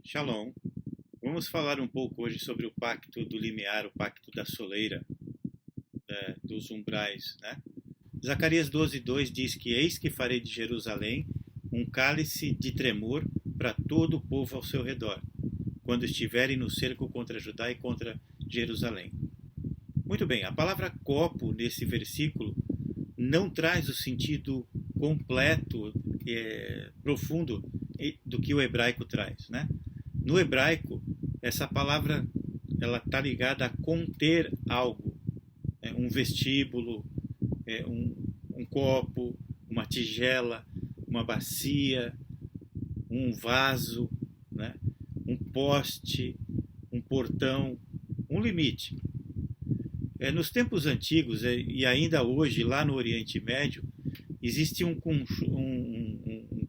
Shalom. Vamos falar um pouco hoje sobre o pacto do limiar, o pacto da soleira, dos umbrais, né? Zacarias 12:2 diz que eis que farei de Jerusalém um cálice de tremor para todo o povo ao seu redor, quando estiverem no cerco contra Judá e contra Jerusalém. Muito bem, a palavra copo nesse versículo não traz o sentido completo, profundo do que o hebraico traz, né? No hebraico, essa palavra ela está ligada a conter algo, um vestíbulo, um copo, uma tigela, uma bacia, um vaso, né? Um poste, um portão, um limite. Nos tempos antigos e ainda hoje, lá no Oriente Médio, existe um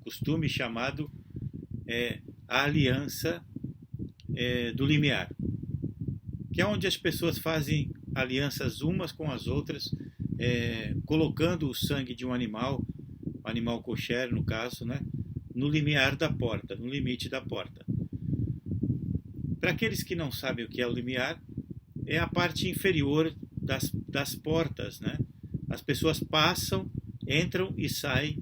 costume chamado a aliança do limiar, que é onde as pessoas fazem alianças umas com as outras, colocando o sangue de um animal kosher no caso, né, no limiar da porta, no limite da porta. Para aqueles que não sabem o que é o limiar, é a parte inferior das portas, né? As pessoas passam, entram e saem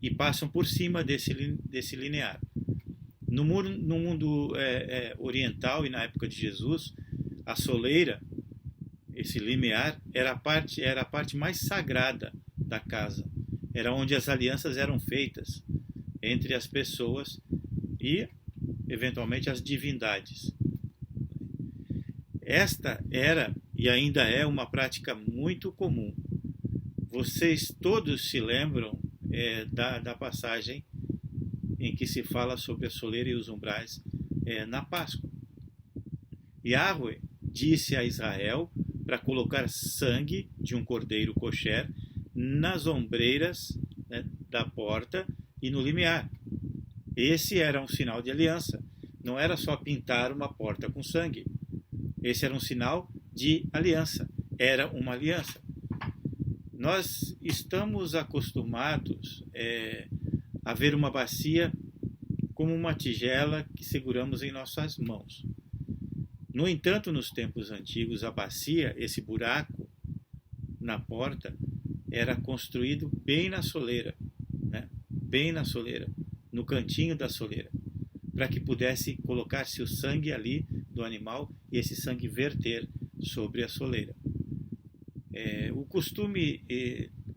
e passam por cima desse linear. No mundo oriental e na época de Jesus, a soleira, esse limiar, era a parte mais sagrada da casa. Era onde as alianças eram feitas entre as pessoas e, eventualmente, as divindades. Esta era e ainda é uma prática muito comum. Vocês todos se lembram da passagem em que se fala sobre a soleira e os umbrais na Páscoa. Yahweh disse a Israel para colocar sangue de um cordeiro kosher nas ombreiras, né, da porta e no limiar. Esse era um sinal de aliança. Não era só pintar uma porta com sangue. Esse era um sinal de aliança. Era uma aliança. Nós estamos acostumados a ver uma bacia como uma tigela que seguramos em nossas mãos. No entanto, nos tempos antigos, a bacia, esse buraco na porta, era construído bem na soleira, né? Bem na soleira, no cantinho da soleira, para que pudesse colocar-se o sangue ali do animal e esse sangue verter sobre a soleira. O costume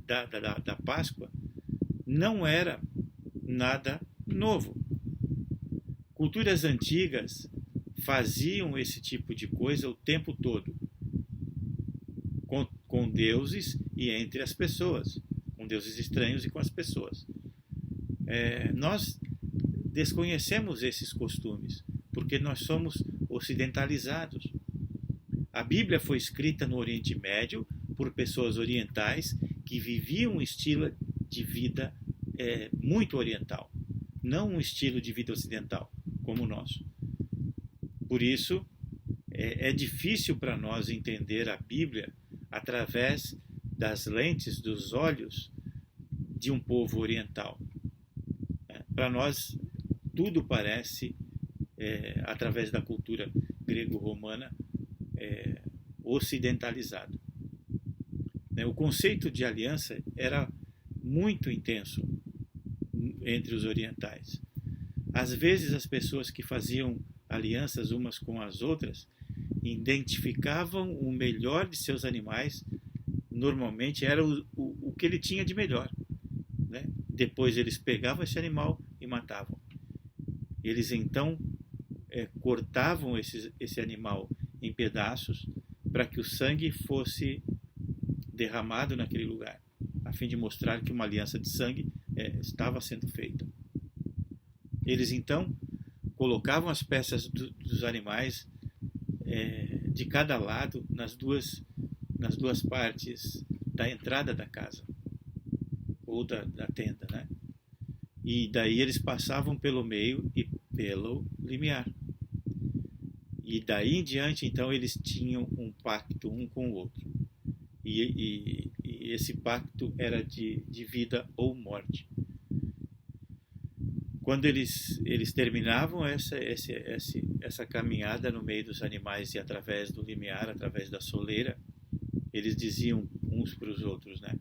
da Páscoa não era nada novo. Culturas antigas faziam esse tipo de coisa o tempo todo, com deuses e entre as pessoas, com deuses estranhos e com as pessoas. Nós desconhecemos esses costumes, porque nós somos ocidentalizados. A Bíblia foi escrita no Oriente Médio por pessoas orientais que viviam um estilo de vida muito oriental, não um estilo de vida ocidental como o nosso. Por isso, é difícil para nós entender a Bíblia através das lentes dos olhos de um povo oriental. Para nós, tudo parece, através da cultura grego-romana, ocidentalizado. O conceito de aliança era muito intenso entre os orientais. Às vezes, as pessoas que faziam alianças umas com as outras identificavam o melhor de seus animais, normalmente era o que ele tinha de melhor, né? Depois eles pegavam esse animal e matavam. Eles então cortavam esse animal em pedaços para que o sangue fosse derramado naquele lugar, a fim de mostrar que uma aliança de sangue estava sendo feita. Eles então colocavam as peças dos animais de cada lado nas duas partes da entrada da casa ou da tenda, né? E daí eles passavam pelo meio e pelo limiar. E daí em diante, então, eles tinham um pacto um com o outro. E esse pacto era de vida ou morte. Quando eles terminavam essa caminhada no meio dos animais e através do limiar, através da soleira, eles diziam uns para os outros, né?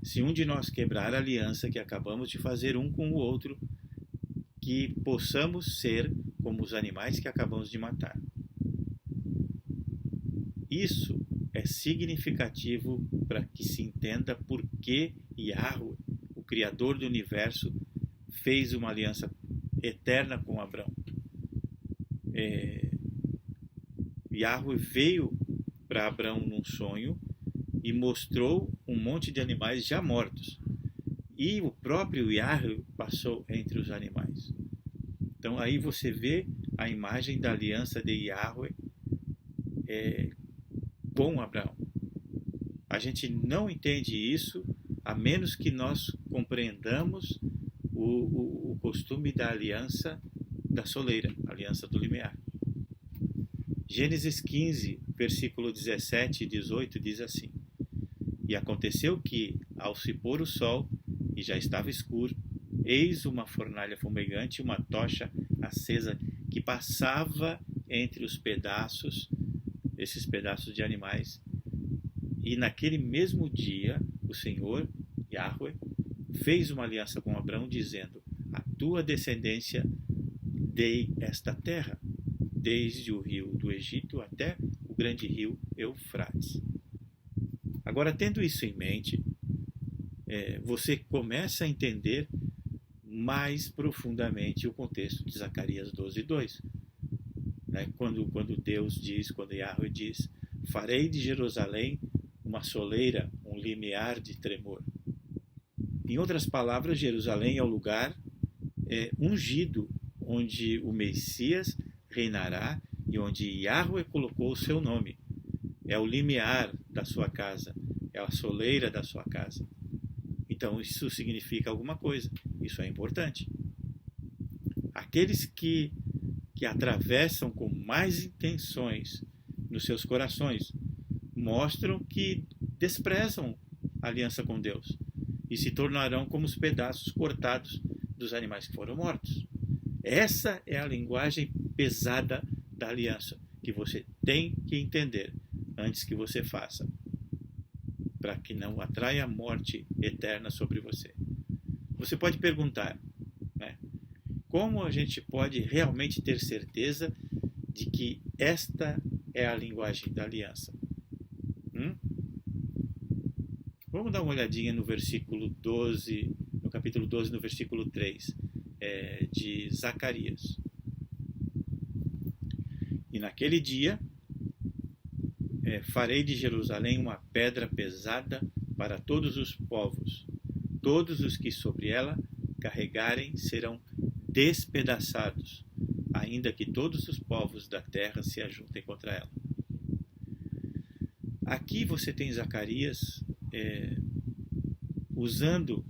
Se um de nós quebrar a aliança que acabamos de fazer um com o outro, que possamos ser como os animais que acabamos de matar. Isso é significativo para que se entenda por que Yahweh, o Criador do Universo, fez uma aliança eterna com Abrão. Yahweh veio para Abrão num sonho e mostrou um monte de animais já mortos. E o próprio Yahweh passou entre os animais. Então aí você vê a imagem da aliança de Yahweh com Abraão. A gente não entende isso a menos que nós compreendamos o costume da aliança da soleira, a aliança do limiar. Gênesis 15, versículo 17 e 18 diz assim: E aconteceu que, ao se pôr o sol, e já estava escuro, eis uma fornalha fumegante, uma tocha acesa que passava entre os pedaços, esses pedaços de animais. E naquele mesmo dia, o Senhor, Yahweh, fez uma aliança com Abrão, dizendo: A tua descendência dei esta terra, desde o rio do Egito até o grande rio Eufrates. Agora, tendo isso em mente, você começa a entender mais profundamente o contexto de Zacarias 12:2. Quando Deus diz, quando Yahweh diz: farei de Jerusalém uma soleira, um limiar de tremor. Em outras palavras, Jerusalém é o lugar ungido, onde o Messias reinará e onde Yahweh colocou o seu nome. É o limiar da sua casa, é a soleira da sua casa. Então isso significa alguma coisa, isso é importante. Aqueles que atravessam com mais intenções nos seus corações mostram que desprezam a aliança com Deus e se tornarão como os pedaços cortados dos animais que foram mortos. Essa é a linguagem pesada da aliança que você tem que entender antes que você faça, para que não atraia a morte eterna sobre você. Você pode perguntar, como a gente pode realmente ter certeza de que esta é a linguagem da aliança? Vamos dar uma olhadinha no versículo 12, no capítulo 12, no versículo 3, de Zacarias. E naquele dia farei de Jerusalém uma pedra pesada para todos os povos. Todos os que sobre ela carregarem serão despedaçados, ainda que todos os povos da terra se ajuntem contra ela. Aqui você tem Zacarias usando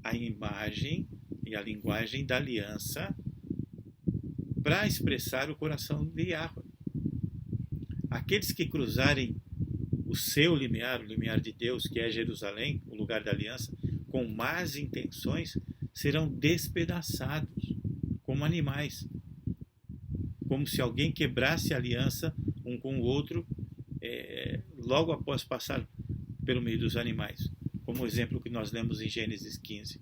a imagem e a linguagem da aliança para expressar o coração de Yahweh. Aqueles que cruzarem o seu limiar, o limiar de Deus, que é Jerusalém, o lugar da aliança, com más intenções, serão despedaçados como animais. Como se alguém quebrasse a aliança um com o outro logo após passar pelo meio dos animais, como o exemplo que nós lemos em Gênesis 15.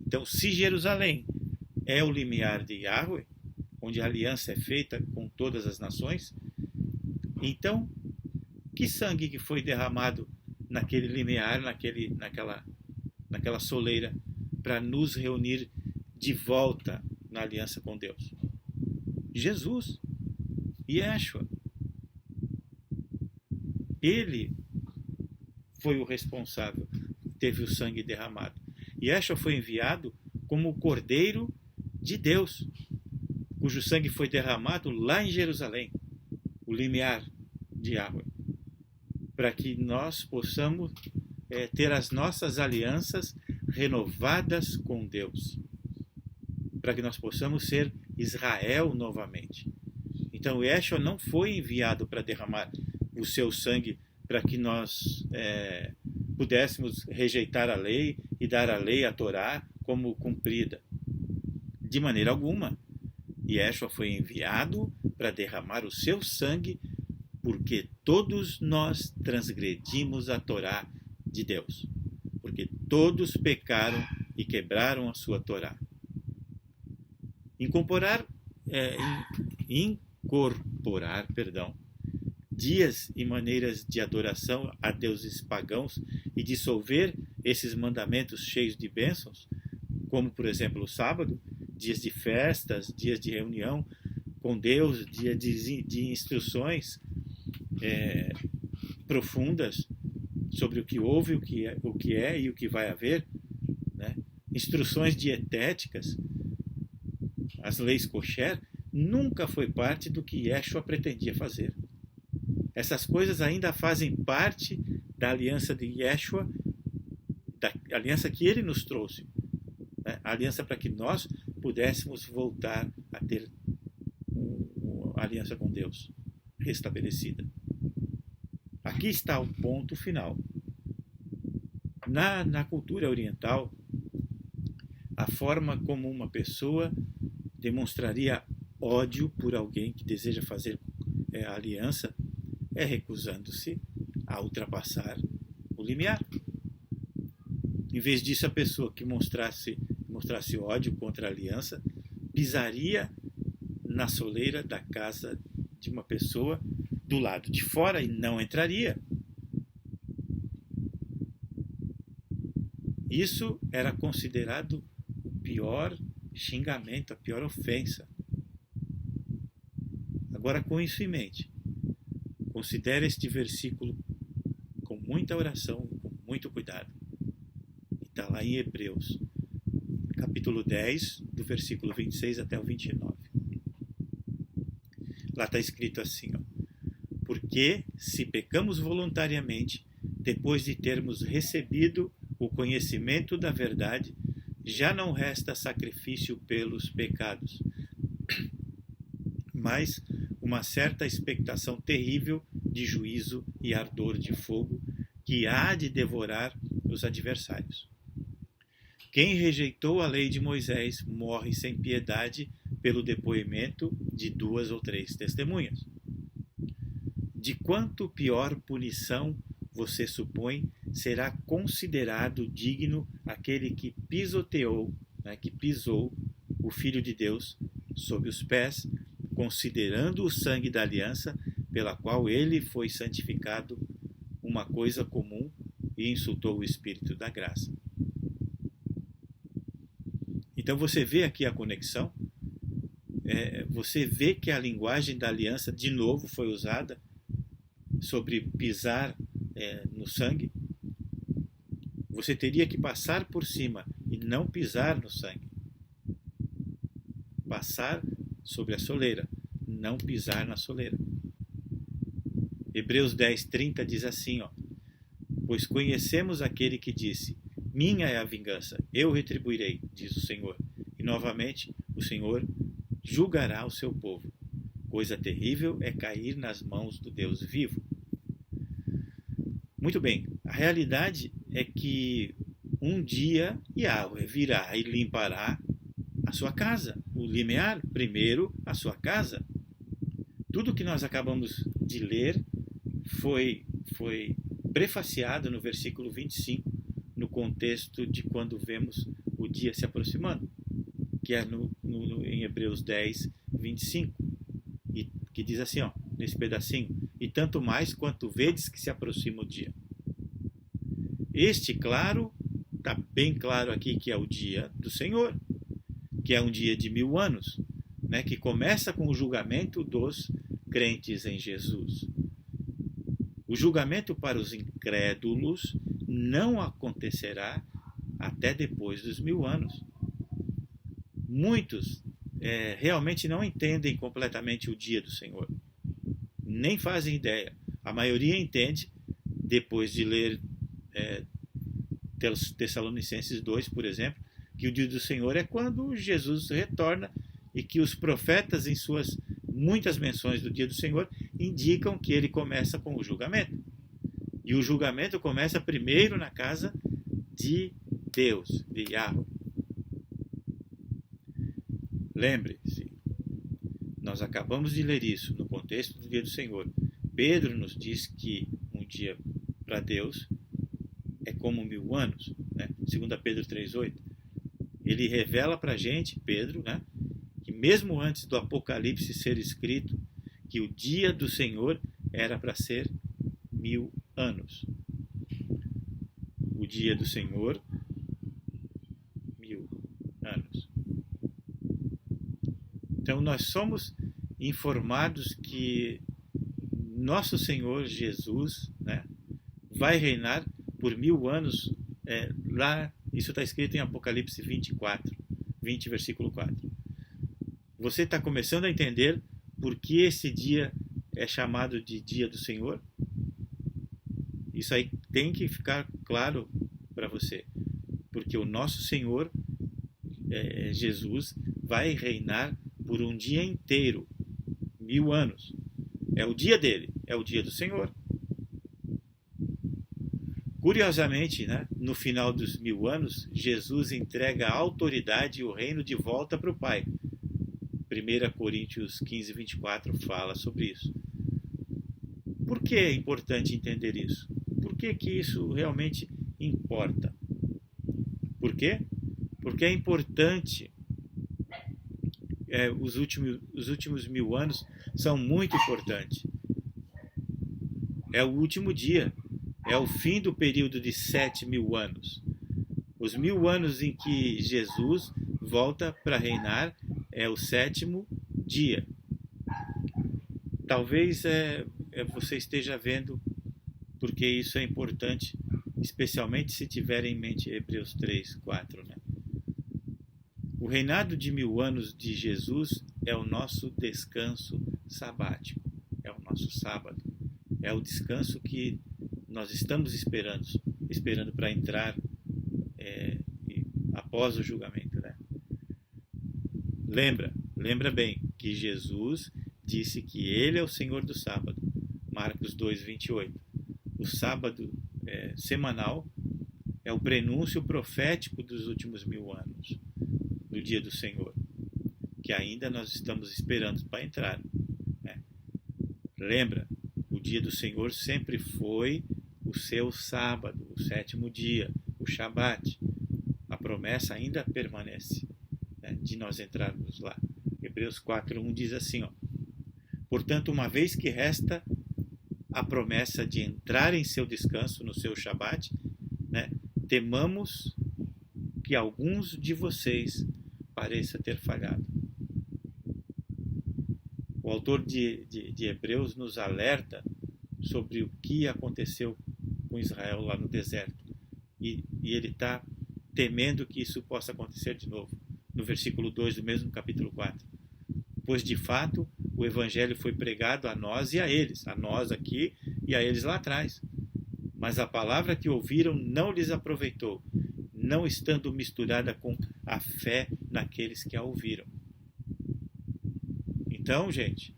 Então, se Jerusalém é o limiar de Yahweh, onde a aliança é feita com todas as nações, então, que sangue que foi derramado naquele limiar, naquela soleira, para nos reunir de volta na aliança com Deus? Jesus, Yeshua. Ele foi o responsável, teve o sangue derramado. Yeshua foi enviado como o Cordeiro de Deus, cujo sangue foi derramado lá em Jerusalém, o limiar de Yahweh, para que nós possamos ter as nossas alianças renovadas com Deus, para que nós possamos ser Israel novamente. Então, Yeshua não foi enviado para derramar o seu sangue para que nós pudéssemos rejeitar a lei e dar a lei, a Torá, como cumprida. De maneira alguma. Yeshua foi enviado para derramar o seu sangue porque todos nós transgredimos a Torá de Deus. Porque todos pecaram e quebraram a sua Torá. Incorporar dias e maneiras de adoração a deuses pagãos e dissolver esses mandamentos cheios de bênçãos, como, por exemplo, o sábado, dias de festas, dias de reunião com Deus, dias de instruções profundas sobre o que houve, o que é e o que vai haver, né? Instruções dietéticas, as leis kosher, nunca foi parte do que Yeshua pretendia fazer. Essas coisas ainda fazem parte da aliança de Yeshua, da aliança que ele nos trouxe, né? A aliança para que nós pudéssemos voltar a ter uma aliança com Deus restabelecida. Aqui está o ponto final. Na cultura oriental, a forma como uma pessoa demonstraria ódio por alguém que deseja fazer a aliança é recusando-se a ultrapassar o limiar. Em vez disso, a pessoa que mostrasse ódio contra a aliança pisaria na soleira da casa de uma pessoa do lado de fora e não entraria. Isso era considerado o pior xingamento, a pior ofensa. Agora, com isso em mente, considere este versículo com muita oração, com muito cuidado. Está lá em Hebreus, capítulo 10, do versículo 26 até o 29. Lá está escrito assim, ó: porque se pecamos voluntariamente, depois de termos recebido o conhecimento da verdade, já não resta sacrifício pelos pecados, mas uma certa expectação terrível de juízo e ardor de fogo que há de devorar os adversários. Quem rejeitou a lei de Moisés morre sem piedade pelo depoimento de 2 ou 3 testemunhas. De quanto pior punição você supõe será considerado digno aquele que pisoteou, que pisou o Filho de Deus sob os pés, considerando o sangue da aliança pela qual ele foi santificado uma coisa comum e insultou o Espírito da graça. Então você vê aqui a conexão, você vê que a linguagem da aliança de novo foi usada sobre pisar no sangue. Você teria que passar por cima e não pisar no sangue. Passar sobre a soleira, não pisar na soleira. Hebreus 10:30 diz assim, ó: pois conhecemos aquele que disse: minha é a vingança, eu retribuirei, diz o Senhor. E novamente o Senhor julgará o seu povo. Coisa terrível é cair nas mãos do Deus vivo. Muito bem, a realidade é que um dia Yahweh virá e limpará a sua casa, o limiar, primeiro a sua casa. Tudo que nós acabamos de ler foi prefaciado no versículo 25, no contexto de quando vemos o dia se aproximando, que é em Hebreus 10, 25, e que diz assim, ó, nesse pedacinho: e tanto mais quanto vedes que se aproxima o dia. Este, claro, está bem claro aqui que é o dia do Senhor, que é um dia de 1000 anos, né, que começa com o julgamento dos crentes em Jesus. O julgamento para os incrédulos não acontecerá até depois dos 1000 anos. Muitos realmente não entendem completamente o dia do Senhor. Nem fazem ideia. A maioria entende, depois de ler Tessalonicenses 2, por exemplo, que o dia do Senhor é quando Jesus retorna e que os profetas, em suas muitas menções do dia do Senhor, indicam que ele começa com o julgamento. E o julgamento começa primeiro na casa de Deus, de Yahweh. Lembre-se, nós acabamos de ler isso no contexto do dia do Senhor. Pedro nos diz que um dia para Deus é como 1000 anos, né? 2 Pedro 3,8. Ele revela para a gente, Pedro, né, que mesmo antes do Apocalipse ser escrito, que o dia do Senhor era para ser 1000 anos. O dia do Senhor, 1000 anos. Então nós somos informados que nosso Senhor Jesus, né, vai reinar por 1000 anos, lá, isso está escrito em Apocalipse 24, 20, versículo 4. Você está começando a entender por que esse dia é chamado de dia do Senhor? Isso aí tem que ficar claro para você, porque o nosso Senhor, Jesus, vai reinar por um dia inteiro, 1000 anos. É o dia dele, é o dia do Senhor. Curiosamente, né, no final dos 1000 anos, Jesus entrega a autoridade e o reino de volta para o Pai. 1 Coríntios 15, 24 fala sobre isso. Por que é importante entender isso? Por que isso realmente importa? Por quê? Porque é importante. Os últimos 1000 anos são muito importantes. É o último dia. É o fim do período de 7000 anos. Os 1000 anos em que Jesus volta para reinar é o 7º dia. Talvez você esteja vendo porque isso é importante, especialmente se tiver em mente Hebreus 3, 4. Né? O reinado de 1000 anos de Jesus é o nosso descanso sabático, é o nosso sábado, é o descanso que nós estamos esperando para entrar após o julgamento. Né? Lembra bem que Jesus disse que Ele é o Senhor do sábado, Marcos 2, 28. O sábado semanal é o prenúncio profético dos últimos 1000 anos, do dia do Senhor, que ainda nós estamos esperando para entrar. Né? Lembra, o dia do Senhor sempre foi o seu sábado, o 7º dia, o Shabat. A promessa ainda permanece, né, de nós entrarmos lá. Hebreus 4:1 diz assim, portanto, uma vez que resta a promessa de entrar em seu descanso, no seu Shabat, né, temamos que alguns de vocês pareça ter falhado. O autor de Hebreus nos alerta sobre o que aconteceu com Israel lá no deserto. E ele está temendo que isso possa acontecer de novo. No versículo 2 do mesmo capítulo 4. Pois de fato o evangelho foi pregado a nós e a eles, a nós aqui e a eles lá atrás. Mas a palavra que ouviram não lhes aproveitou, não estando misturada com a fé naqueles que a ouviram. Então, gente,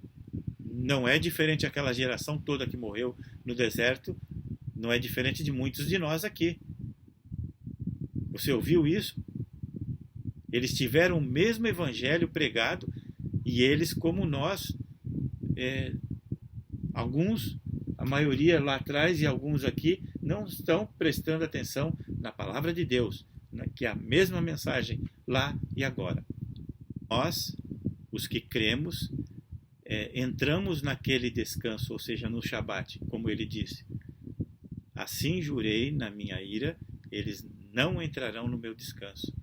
não é diferente aquela geração toda que morreu no deserto, não é diferente de muitos de nós aqui. Você ouviu isso? Eles tiveram o mesmo evangelho pregado e eles, como nós, alguns, a maioria lá atrás e alguns aqui, não estão prestando atenção na palavra de Deus, que é a mesma mensagem lá e agora. Nós, os que cremos, entramos naquele descanso, ou seja, no Shabat, como ele disse. Assim jurei na minha ira, eles não entrarão no meu descanso,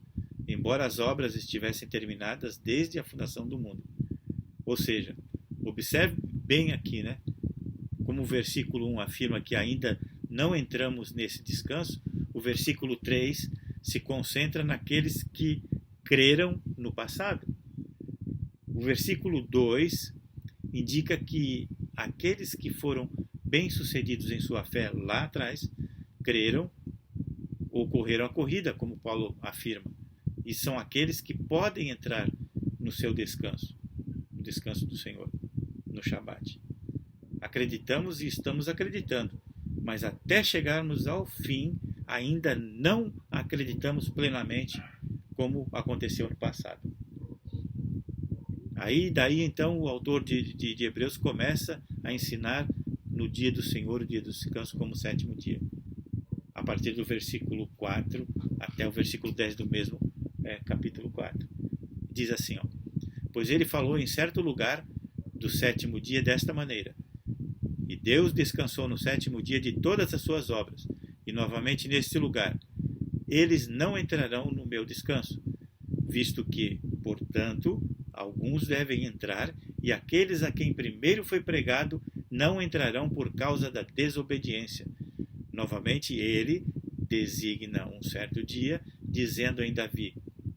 embora as obras estivessem terminadas desde a fundação do mundo. Ou seja, observe bem aqui, né? Como o versículo 1 afirma que ainda não entramos nesse descanso, o versículo 3 se concentra naqueles que creram no passado. O versículo 2 indica que aqueles que foram bem-sucedidos em sua fé lá atrás, creram ou correram a corrida, como Paulo afirma, e são aqueles que podem entrar no seu descanso, no descanso do Senhor, no Shabat. Acreditamos e estamos acreditando, mas até chegarmos ao fim, ainda não acreditamos plenamente como aconteceu no passado. Daí então o autor de Hebreus começa a ensinar no dia do Senhor, o dia do descanso, como sétimo dia. A partir do versículo 4 até o versículo 10 do mesmo capítulo 4. Diz assim, ó: pois ele falou em certo lugar do sétimo dia desta maneira: e Deus descansou no sétimo dia de todas as suas obras. E novamente neste lugar: eles não entrarão no meu descanso, visto que, portanto, alguns devem entrar, e aqueles a quem primeiro foi pregado não entrarão por causa da desobediência. Novamente ele designa um certo dia, dizendo em Davi: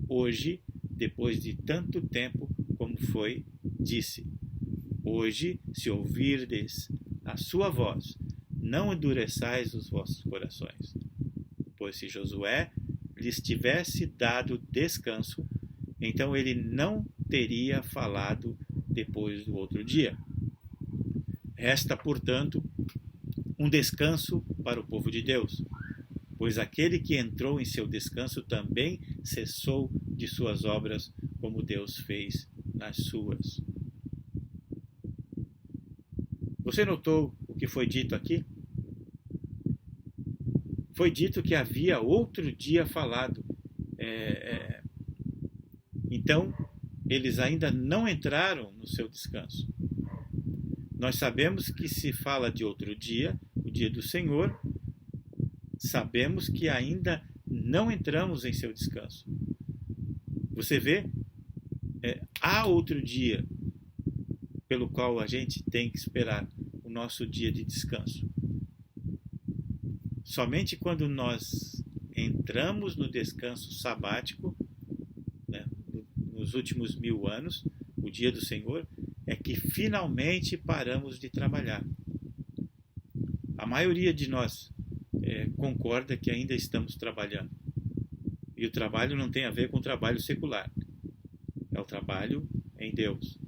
hoje, depois de tanto tempo como foi, disse: hoje, se ouvirdes a sua voz, não endureçais os vossos corações. Pois se Josué lhes tivesse dado descanso, então ele não teria falado depois do outro dia. Resta, portanto, um descanso para o povo de Deus, pois aquele que entrou em seu descanso também cessou de suas obras, como Deus fez nas suas. Você notou o que foi dito aqui? Foi dito que havia outro dia falado. Então, eles ainda não entraram no seu descanso. Nós sabemos que se fala de outro dia, o dia do Senhor, sabemos que ainda não entramos em seu descanso. Você vê, há outro dia pelo qual a gente tem que esperar o nosso dia de descanso. Somente quando nós entramos no descanso sabático, né, nos últimos 1000 anos, o dia do Senhor, é que finalmente paramos de trabalhar. A maioria de nós concorda que ainda estamos trabalhando. E o trabalho não tem a ver com o trabalho secular. É o trabalho em Deus,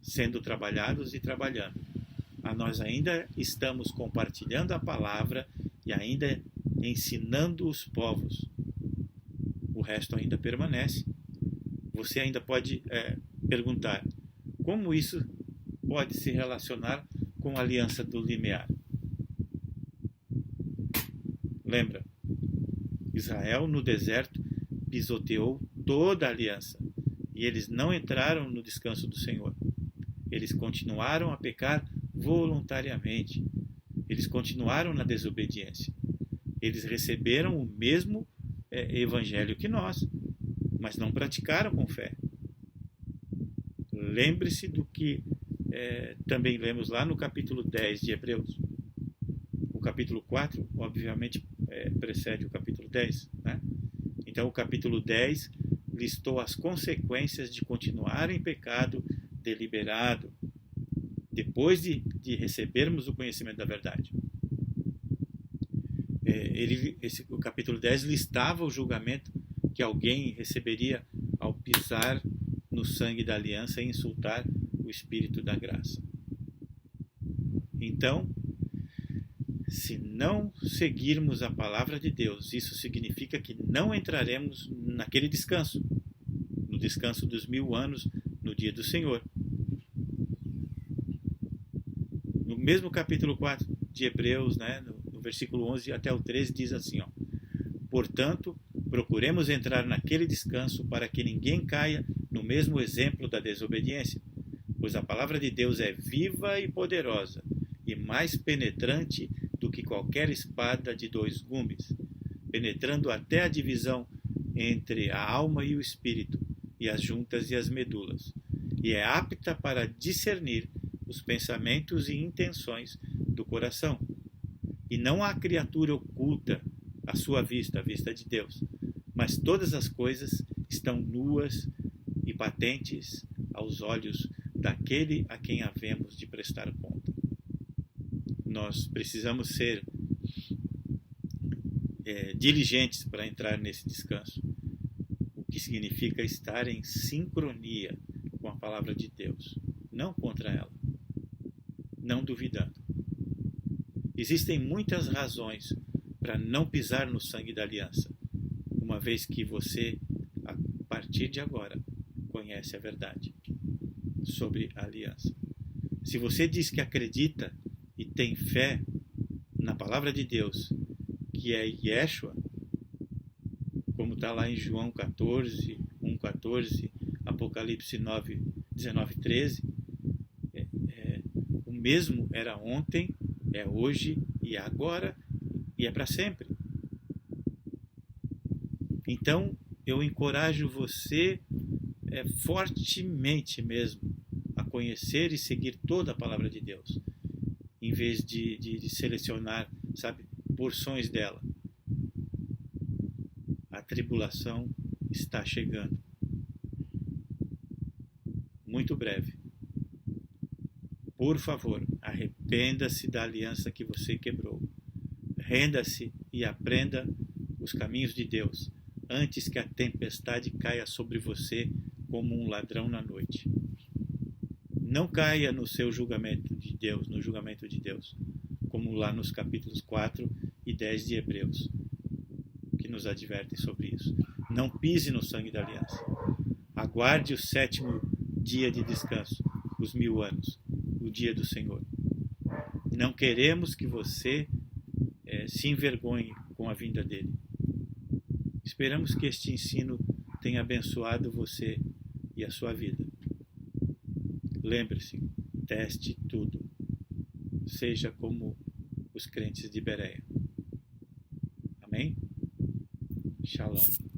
sendo trabalhados e trabalhando. Nós ainda estamos compartilhando a palavra e ainda ensinando os povos. O resto ainda permanece. Você ainda pode perguntar: como isso pode se relacionar com a aliança do limiar? Lembra? Israel no deserto pisoteou toda a aliança e eles não entraram no descanso do Senhor. Eles continuaram a pecar voluntariamente. Eles continuaram na desobediência. Eles receberam o mesmo evangelho que nós, mas não praticaram com fé. Lembre-se do que também lemos lá no capítulo 10 de Hebreus. O capítulo 4, obviamente, precede o capítulo 10, né? Então, o capítulo 10 listou as consequências de continuar em pecado deliberado, depois de recebermos o conhecimento da verdade. O capítulo 10 listava o julgamento que alguém receberia ao pisar no sangue da aliança e insultar o Espírito da graça. Então, se não seguirmos a palavra de Deus, isso significa que não entraremos naquele descanso, no descanso dos 1000 anos, no dia do Senhor. No mesmo capítulo 4 de Hebreus, né, no versículo 11 até o 13, diz assim, ó: portanto, procuremos entrar naquele descanso para que ninguém caia no mesmo exemplo da desobediência, pois a palavra de Deus é viva e poderosa e mais penetrante do que qualquer espada de 2 gumes, penetrando até a divisão entre a alma e o espírito, e as juntas e as medulas, e é apta para discernir os pensamentos e intenções do coração. E não há criatura oculta à sua vista, à vista de Deus, mas todas as coisas estão nuas e patentes aos olhos daquele a quem havemos de prestar conta. Nós precisamos ser diligentes para entrar nesse descanso, o que significa estar em sincronia com a palavra de Deus, não contra ela, não duvidando. Existem muitas razões para não pisar no sangue da aliança, uma vez que você, a partir de agora, conhece a verdade. sobre a aliança. Se você diz que acredita e tem fé na palavra de Deus, que é Yeshua, como está lá em João 14, 1,14, Apocalipse 9, 19, 13, o mesmo era ontem, é hoje e é agora e é para sempre. Então, eu encorajo você fortemente mesmo a conhecer e seguir toda a palavra de Deus, em vez de selecionar, sabe, porções dela. A tribulação está chegando. Muito breve. Por favor, arrependa-se da aliança que você quebrou. Renda-se e aprenda os caminhos de Deus, antes que a tempestade caia sobre você como um ladrão na noite. Não caia no seu julgamento de Deus, no julgamento de Deus, como lá nos capítulos 4 e 10 de Hebreus, que nos advertem sobre isso. Não pise no sangue da aliança. Aguarde o 7º dia de descanso, os 1000 anos, o dia do Senhor. Não queremos que você se envergonhe com a vinda dele. Esperamos que este ensino tenha abençoado você e a sua vida. Lembre-se, teste tudo. Seja como os crentes de Bereia. Amém? Shalom.